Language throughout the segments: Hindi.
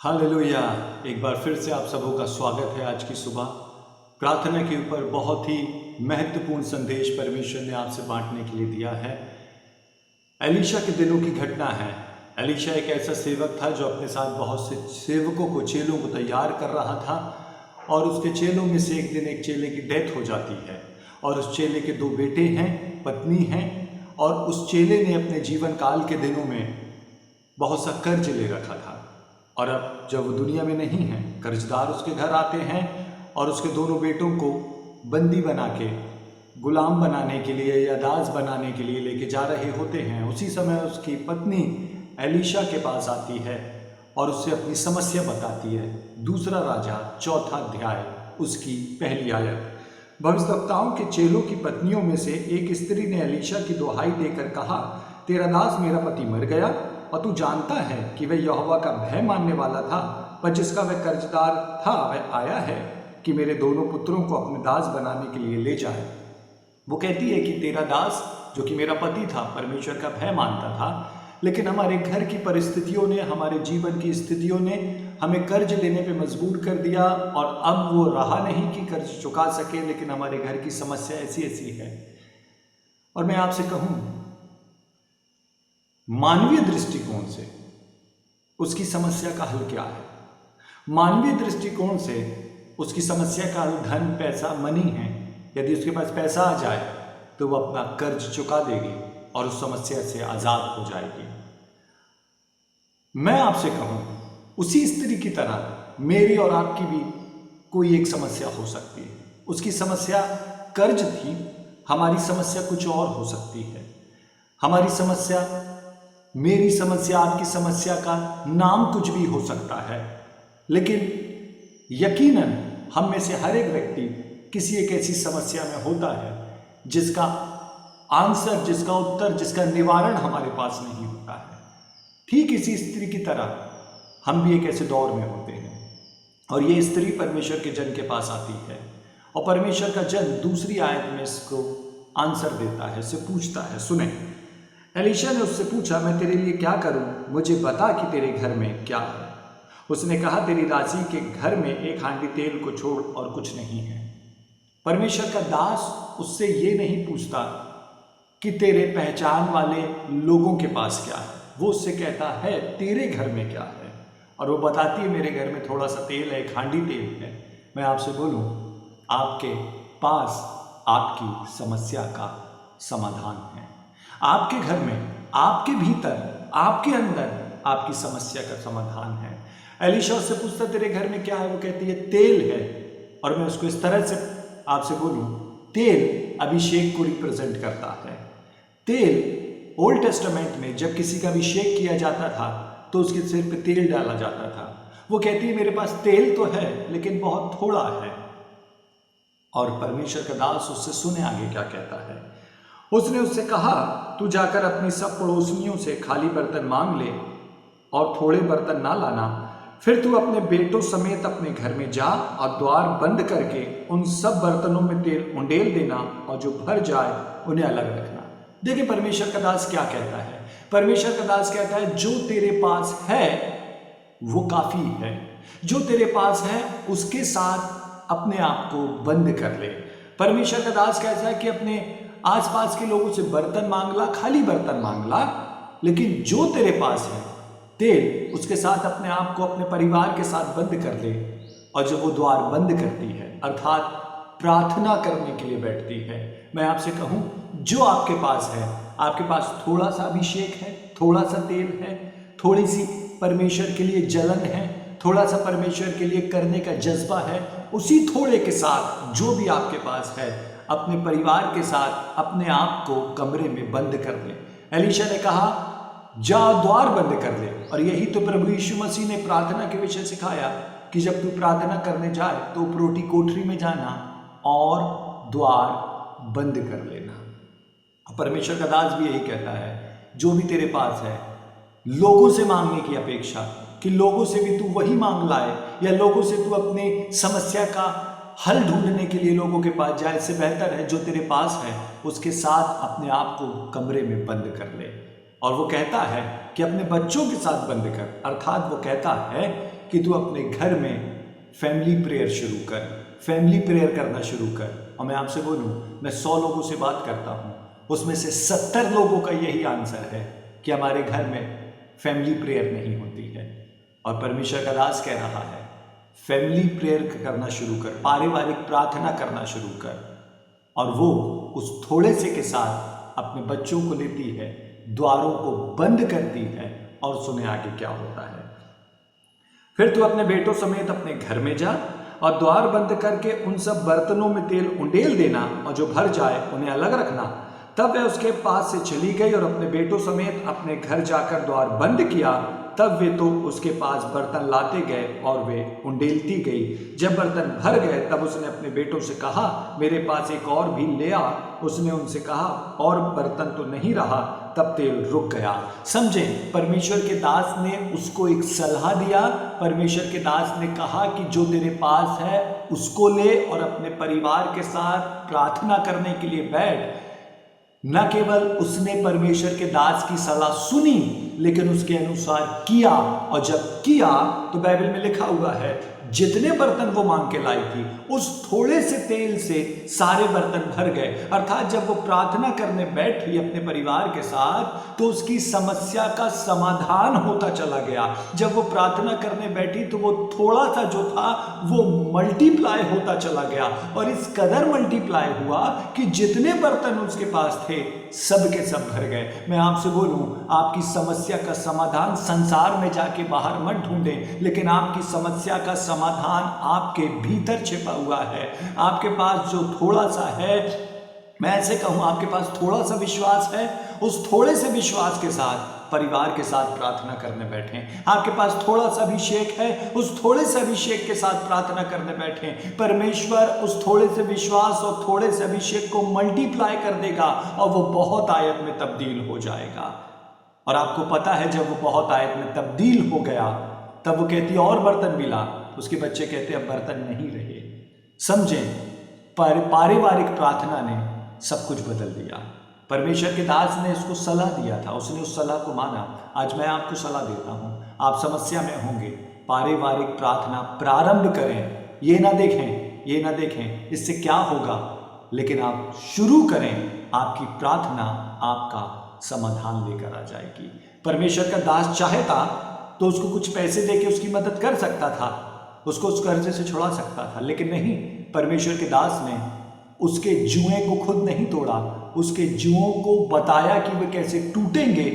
हालेलुया। एक बार फिर से आप सबों का स्वागत है। आज की सुबह प्रार्थना के ऊपर बहुत ही महत्वपूर्ण संदेश परमेश्वर ने आपसे बांटने के लिए दिया है। एलीशा के दिनों की घटना है। एलीशा एक ऐसा सेवक था जो अपने साथ बहुत से सेवकों को, चेलों को तैयार कर रहा था और उसके चेलों में से एक दिन एक चेले की डेथ हो जाती है और उस चेले के 2 बेटे हैं, पत्नी हैं और उस चेले ने अपने जीवन काल के दिनों में बहुत सा कर्ज ले रखा था और अब जब वो दुनिया में नहीं है, कर्जदार उसके घर आते हैं और उसके दोनों बेटों को बंदी बना के, गुलाम बनाने के लिए या दास बनाने के लिए लेके जा रहे होते हैं। उसी समय उसकी पत्नी एलीशा के पास आती है और उससे अपनी समस्या बताती है। दूसरा राजा 4 अध्याय उसकी पहली आयत। भविष्यवक्ताओं के चेलों की पत्नियों में से एक स्त्री ने एलीशा की दुहाई देकर कहा, तेरा दास मेरा पति मर गया और तू जानता है कि वह यहोवा का भय मानने वाला था, पर जिसका वह कर्जदार था वह आया है कि मेरे दोनों पुत्रों को अपने दास बनाने के लिए ले जाए। वो कहती है कि तेरा दास जो कि मेरा पति था, परमेश्वर का भय मानता था, लेकिन हमारे घर की परिस्थितियों ने, हमारे जीवन की स्थितियों ने हमें कर्ज लेने पे मजबूर कर दिया और अब वो रहा नहीं कि कर्ज चुका सके, लेकिन हमारे घर की समस्या ऐसी ऐसी है। और मैं आपसे कहूँ, मानवीय दृष्टिकोण से उसकी समस्या का हल क्या है? मानवीय दृष्टिकोण से उसकी समस्या का हल धन, पैसा, मनी है। यदि उसके पास पैसा आ जाए तो वो अपना कर्ज चुका देगी और उस समस्या से आजाद हो जाएगी। मैं आपसे कहूं, उसी स्त्री की तरह मेरी और आपकी भी कोई एक समस्या हो सकती है। उसकी समस्या कर्ज थी, हमारी समस्या कुछ और हो सकती है। हमारी समस्या, मेरी समस्या, आपकी समस्या का नाम कुछ भी हो सकता है, लेकिन यकीनन हम में से हर एक व्यक्ति किसी एक ऐसी समस्या में होता है जिसका आंसर, जिसका उत्तर, जिसका निवारण हमारे पास नहीं होता है। ठीक इसी स्त्री की तरह हम भी एक ऐसे दौर में होते हैं और ये स्त्री परमेश्वर के जन के पास आती है और परमेश्वर का जन दूसरी आयत में इसको आंसर देता है, इससे पूछता है। सुने, एलीशा ने उससे पूछा, मैं तेरे लिए क्या करूं? मुझे बता कि तेरे घर में क्या है। उसने कहा, तेरी दासी के घर में 1 हांडी तेल को छोड़ और कुछ नहीं है। परमेश्वर का दास उससे ये नहीं पूछता कि तेरे पहचान वाले लोगों के पास क्या है। वो उससे कहता है, तेरे घर में क्या है? और वो बताती है, मेरे घर में थोड़ा सा तेल है, 1 हांडी तेल है। मैं आपसे बोलूं, आपके पास आपकी समस्या का समाधान है। आपके घर में, आपके भीतर, आपके अंदर आपकी समस्या का समाधान है। एलीशा उससे पूछता, तेरे घर में क्या है? वो कहती है, तेल है। और मैं उसको इस तरह से आपसे बोलूं, तेल अभिषेक को रिप्रेजेंट करता है। तेल ओल्ड टेस्टामेंट में जब किसी का अभिषेक किया जाता था तो उसके सिर पे तेल डाला जाता था। वो कहती है, मेरे पास तेल तो है लेकिन बहुत थोड़ा है। और परमेश्वर का दास उससे सुने आगे क्या कहता है। उसने उससे कहा, तू जाकर अपनी सब पड़ोसियों से खाली बर्तन मांग ले और थोड़े बर्तन ना लाना। फिर तू अपने बेटों समेत अपने घर में जा और द्वार बंद करके उन सब बर्तनों में तेल उंडेल देना और जो भर जाए उन्हें अलग रखना। देखिए परमेश्वर का दास क्या कहता है। परमेश्वर का दास कहता है, जो तेरे पास है वो काफी है। जो तेरे पास है उसके साथ अपने आप को बंद कर ले। परमेश्वर का दास कहता है कि अपने आसपास के लोगों से बर्तन मांग ला, खाली बर्तन मांग ला, लेकिन जो तेरे पास है तेल, उसके साथ अपने आप को अपने परिवार के साथ बंद कर ले। और जब वो द्वार बंद करती है, अर्थात प्रार्थना करने के लिए बैठती है, मैं आपसे कहूं, जो आपके पास है, आपके पास थोड़ा सा अभिषेक है, थोड़ा सा तेल है, थोड़ी सी परमेश्वर के लिए जलन है, थोड़ा सा परमेश्वर के लिए करने का जज्बा है, उसी थोड़े के साथ जो भी आपके पास है, अपने परिवार के साथ अपने आप को कमरे में बंद कर ले। एलीशा ने कहा, जा द्वार बंद कर ले। और यही तो प्रभु यीशु मसीह ने प्रार्थना के विषय सिखाया कि जब तू प्रार्थना करने जाए तो उपरोटी कोठरी में जाना और द्वार बंद कर लेना। परमेश्वर का दास भी यही कहता है, जो भी तेरे पास है, लोगों से मांगने की अपेक्षा कि लोगों से भी तू वही मांग लाए या लोगों से तू अपनी समस्या का हल ढूंढने के लिए लोगों के पास जाए, इससे बेहतर है जो तेरे पास है उसके साथ अपने आप को कमरे में बंद कर ले। और वो कहता है कि अपने बच्चों के साथ बंद कर, अर्थात वो कहता है कि तू अपने घर में फैमिली प्रेयर शुरू कर, फैमिली प्रेयर करना शुरू कर। और मैं आपसे बोलूं, मैं 100 लोगों से बात करता हूं, उसमें से 70 लोगों का यही आंसर है कि हमारे घर में फैमिली प्रेयर नहीं होती है। और परमेश्वर का दास कह रहा है, फैमिली प्रेयर करना शुरू कर, पारिवारिक प्रार्थना करना शुरू कर। और वो उस थोड़े से के साथ अपने बच्चों को लेती है, द्वारों को बंद करती है, और सुने आगे क्या होता है। फिर तू अपने बेटों समेत अपने घर में जा और द्वार बंद करके उन सब बर्तनों में तेल उंडेल देना, और जो भर जाए उन्हें अलग रखना। तब वह उसके पास से चली गई और अपने बेटों समेत अपने घर जाकर द्वार बंद किया। तब वे तो उसके पास बर्तन लाते गए और वे उंडेलती गई। जब बर्तन भर गए तब उसने अपने बेटों से कहा, मेरे पास एक और भी ले आ। उसने उनसे कहा, और बर्तन तो नहीं रहा। तब तेल रुक गया। समझें, परमेश्वर के दास ने उसको एक सलाह दिया। परमेश्वर के दास ने कहा कि जो तेरे पास है उसको ले और अपने परिवार के साथ प्रार्थना करने के लिए बैठ। न केवल उसने परमेश्वर के दास की सलाह सुनी, लेकिन उसके अनुसार किया। और जब किया तो बाइबल में लिखा हुआ है, जितने बर्तन वो मांग के लाई थी, उस थोड़े से तेल से सारे बर्तन भर गए। अर्थात जब वो प्रार्थना करने बैठी अपने परिवार के साथ, तो उसकी समस्या का समाधान होता चला गया। जब वो प्रार्थना करने बैठी तो वो थोड़ा सा जो था वो मल्टीप्लाई होता चला गया, और इस कदर मल्टीप्लाई हुआ कि जितने बर्तन उसके पास थे सब के सब भर गए। मैं आपसे बोलूं, आपकी समस्या का समाधान संसार में जाके बाहर मत ढूंढें, लेकिन आपकी समस्या का समाधान आपके भीतर छिपा हुआ है। आपके पास जो थोड़ा सा है, मैं ऐसे कहूं, आपके पास थोड़ा सा विश्वास है, उस थोड़े से विश्वास के साथ परिवार के साथ प्रार्थना करने बैठें। आपके पास थोड़ा सा अभिषेक है, उस थोड़े से अभिषेक के साथ प्रार्थना करने बैठें। परमेश्वर उस थोड़े से विश्वास और थोड़े से अभिषेक को मल्टीप्लाई कर देगा, और वो बहुत आयत में तब्दील हो जाएगा। और आपको पता है, जब वो बहुत आयत में तब्दील हो गया, तब वो कहती और बर्तन भी ला। उसके बच्चे कहते अब बर्तन नहीं रहे। समझें, पारिवारिक प्रार्थना ने सब कुछ बदल दिया। परमेश्वर के दास ने उसको सलाह दिया था, उसने उस सलाह को माना। आज मैं आपको सलाह देता हूं, आप समस्या में होंगे, पारिवारिक प्रार्थना प्रारंभ करें। ये ना देखें इससे क्या होगा, लेकिन आप शुरू करें। आपकी प्रार्थना आपका समाधान लेकर आ जाएगी। परमेश्वर का दास चाहता तो उसको कुछ पैसे देके उसकी मदद कर सकता था, उसको उस कर्जे से छुड़ा सकता था, लेकिन नहीं, परमेश्वर के दास ने उसके जुएं को खुद नहीं तोड़ा, उसके जुओं को बताया कि वे कैसे टूटेंगे,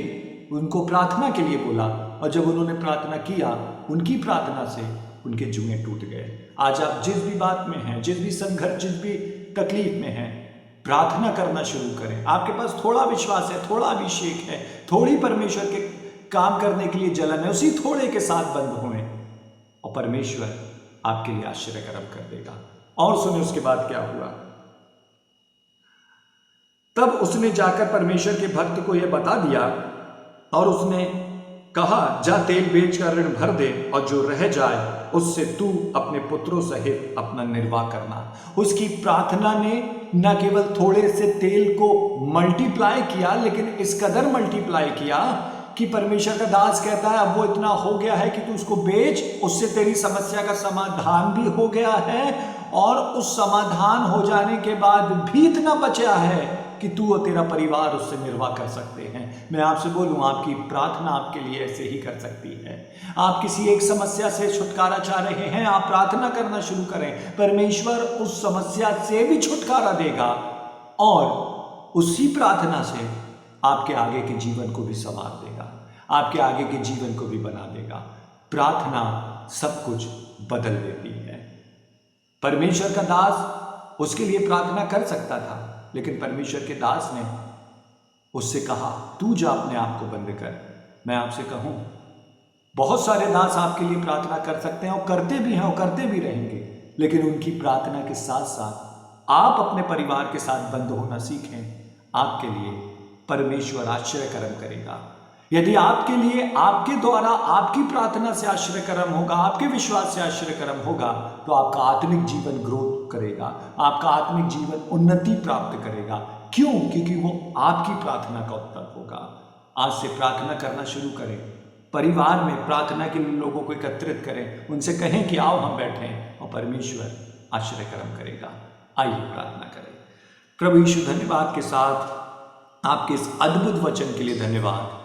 उनको प्रार्थना के लिए बोला। और जब उन्होंने प्रार्थना किया, उनकी प्रार्थना से उनके जुएं टूट गए। आज आप जिस भी बात में हैं, जिस भी संघर्ष, जिस भी तकलीफ में हैं, प्रार्थना करना शुरू करें। आपके पास थोड़ा विश्वास है, थोड़ा अभिषेक है, थोड़ी परमेश्वर के काम करने के लिए जलन है, उसी थोड़े के साथ बंद हुए, और परमेश्वर आपके लिए आश्चर्य कर्म कर देगा। और सुने उसके बाद क्या हुआ। तब उसने जाकर परमेश्वर के भक्त को यह बता दिया, और उसने कहा, जा तेल बेचकर ऋण भर दे, और जो रह जाए उससे तू अपने पुत्रों सहित अपना निर्वाह करना। उसकी प्रार्थना ने न केवल थोड़े से तेल को मल्टीप्लाई किया, लेकिन इस कदर मल्टीप्लाई किया कि परमेश्वर का दास कहता है, अब वो इतना हो गया है कि तू उसको बेच, उससे तेरी समस्या का समाधान भी हो गया है, और उस समाधान हो जाने के बाद भी इतना बचा है कि तू और तेरा परिवार उससे निर्वाह कर सकते हैं। मैं आपसे बोलूं, आपकी प्रार्थना आपके लिए ऐसे ही कर सकती है। आप किसी एक समस्या से छुटकारा चाह रहे हैं, आप प्रार्थना करना शुरू करें, परमेश्वर उस समस्या से भी छुटकारा देगा, और उसी प्रार्थना से आपके आगे के जीवन को भी संवार देगा, आपके आगे के जीवन को भी बना देगा। प्रार्थना सब कुछ बदल देती है। परमेश्वर का दास उसके लिए प्रार्थना कर सकता था, लेकिन परमेश्वर के दास ने उससे कहा, तू जा अपने आप को बंद कर। मैं आपसे कहूं, बहुत सारे दास आपके लिए प्रार्थना कर सकते हैं, और करते भी हैं और करते भी रहेंगे, लेकिन उनकी प्रार्थना के साथ साथ आप अपने परिवार के साथ बंद होना सीखें। आपके लिए परमेश्वर आश्चर्य कर्म करेगा। यदि आपके लिए, आपके द्वारा, आपकी प्रार्थना से आश्चर्य कर्म होगा, आपके विश्वास से आश्चर्य कर्म होगा, तो आपका आत्मिक जीवन ग्रोथ करेगा, आपका आत्मिक जीवन उन्नति प्राप्त करेगा। क्यों? क्योंकि वो आपकी प्रार्थना का उत्तर होगा। आज से प्रार्थना करना शुरू करें, परिवार में प्रार्थना के लिए लोगों को एकत्रित करें, उनसे कहें कि आओ हम बैठें और परमेश्वर आश्चर्य कर्म करेगा। आइए प्रार्थना करें। प्रभु यीशु, धन्यवाद के साथ आपके इस अद्भुत वचन के लिए धन्यवाद।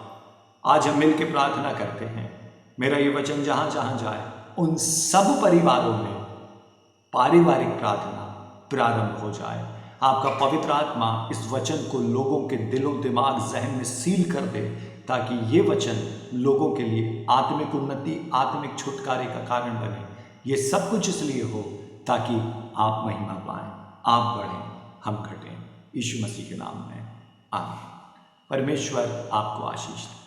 आज हम मिलकर प्रार्थना करते हैं, मेरा ये वचन जहाँ जहाँ जाए उन सब परिवारों में पारिवारिक प्रार्थना प्रारंभ हो जाए। आपका पवित्र आत्मा इस वचन को लोगों के दिलो दिमाग जहन में सील कर दे, ताकि ये वचन लोगों के लिए आत्मिक उन्नति, आत्मिक छुटकारे का कारण बने। ये सब कुछ इसलिए हो ताकि आप महिमा पाएं, आप बढ़ें, हम घटें। यीशु मसीह के नाम में आमीन। परमेश्वर आपको आशीष दे।